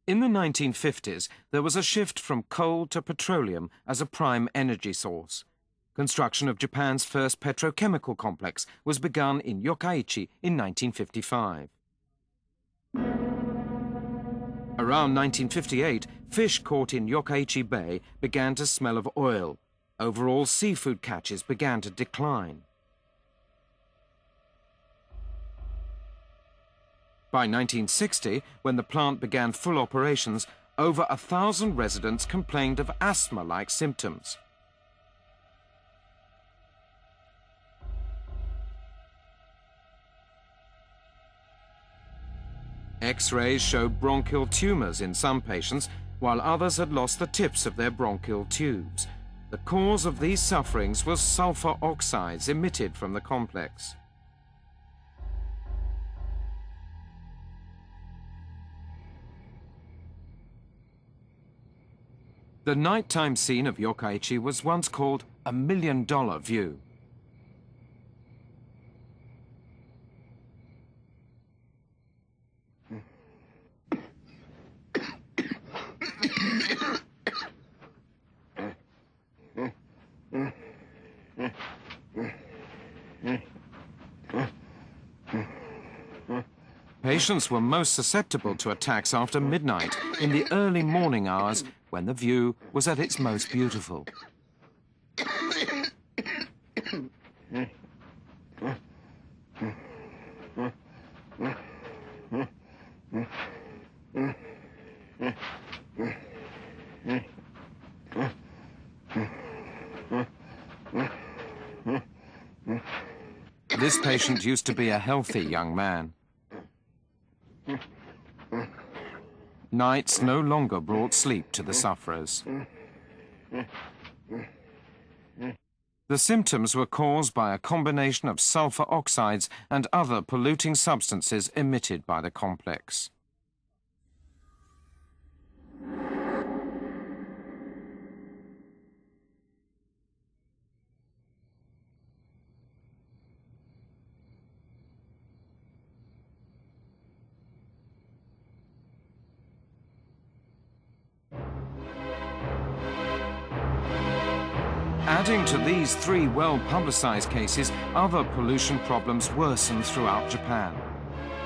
In the 1950s, there was a shift from coal to petroleum as a prime energy source. Construction of Japan's first petrochemical complex was begun in Yokkaichi in 1955. Around 1958, fish caught in Yokkaichi Bay began to smell of oil. Overall seafood catches began to decline. By 1960, when the plant began full operations, over 1,000 residents complained of asthma-like symptoms. X-rays showed bronchial tumors in some patients, while others had lost the tips of their bronchial tubes. The cause of these sufferings was sulfur oxides emitted from the complex. The nighttime scene of Yokkaichi was once called a $1 million view. Patients were most susceptible to attacks after midnight, in the early morning hours, when the view was at its most beautiful. This patient used to be a healthy young man. Nights no longer brought sleep to the sufferers. The symptoms were caused by a combination of sulfur oxides and other polluting substances emitted by the complex. Adding to these three well-publicized cases, other pollution problems worsened throughout Japan.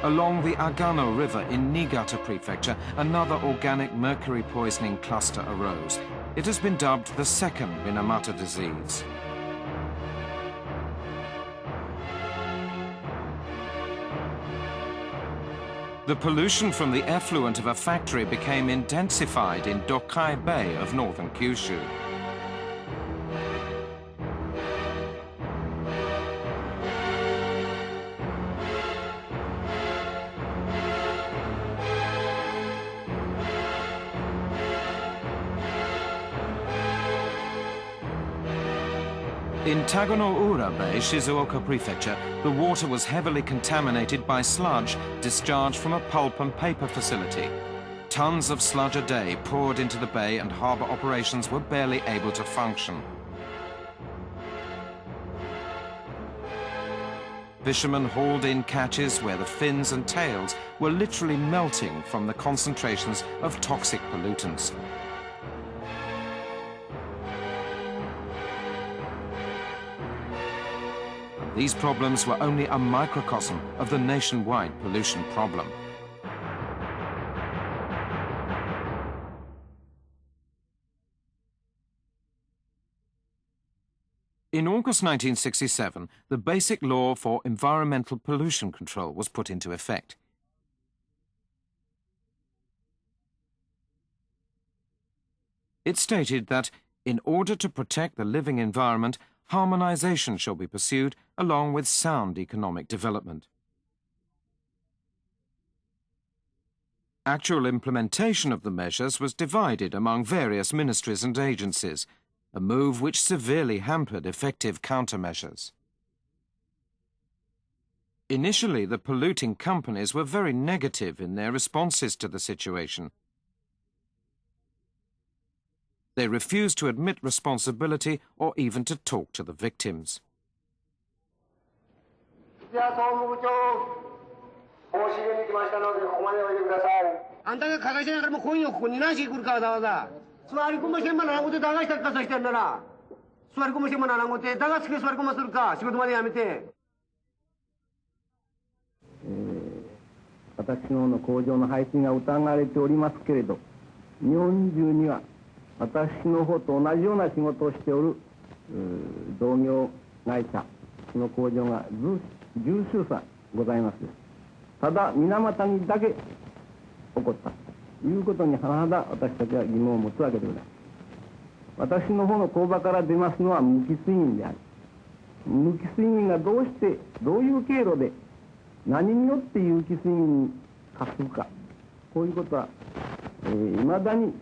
Along the Agano River in Niigata Prefecture, another organic mercury poisoning cluster arose. It has been dubbed the second Minamata disease. The pollution from the effluent of a factory became intensified in Dokai Bay of northern Kyushu. In Tagono-ura Bay, Shizuoka Prefecture, the water was heavily contaminated by sludge discharged from a pulp and paper facility. Tons of sludge a day poured into the bay and harbour operations were barely able to function. Fishermen hauled in catches where the fins and tails were literally melting from the concentrations of toxic pollutants. These problems were only a microcosm of the nationwide pollution problem. In August 1967, the Basic Law for Environmental Pollution Control was put into effect. It stated that, in order to protect the living environment, harmonization shall be pursued along with sound economic development. Actual implementation of the measures was divided among various ministries and agencies, a move which severely hampered effective countermeasures. Initially, the polluting companies were very negative in their responses to the situation. They refused to admit responsibility or even to talk to the victims. 申し入れに来ましたので、ここまでおいでください。あんたが加害者やからもう今夜ここに何しに来るかわざわざ。座り込ましてもならんことで流したかさしてんなら。座り込ましてもならんことで、だがつけ座り込まするか、仕事までやめて。私の方の工場の廃止が疑われておりますけれど、日本中には私の方と同じような仕事をしておる同業会社の工場が十数社ございます。ただ水俣にだけ起こったということに甚だ私たちは疑問を持つわけでございます。私の方の工場から出ますのは無機水銀である。無機水銀がどうしてどういう経路で何によって有機水銀に達するか、こういうことは、未だに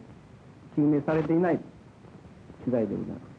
究明されていない次第でございます。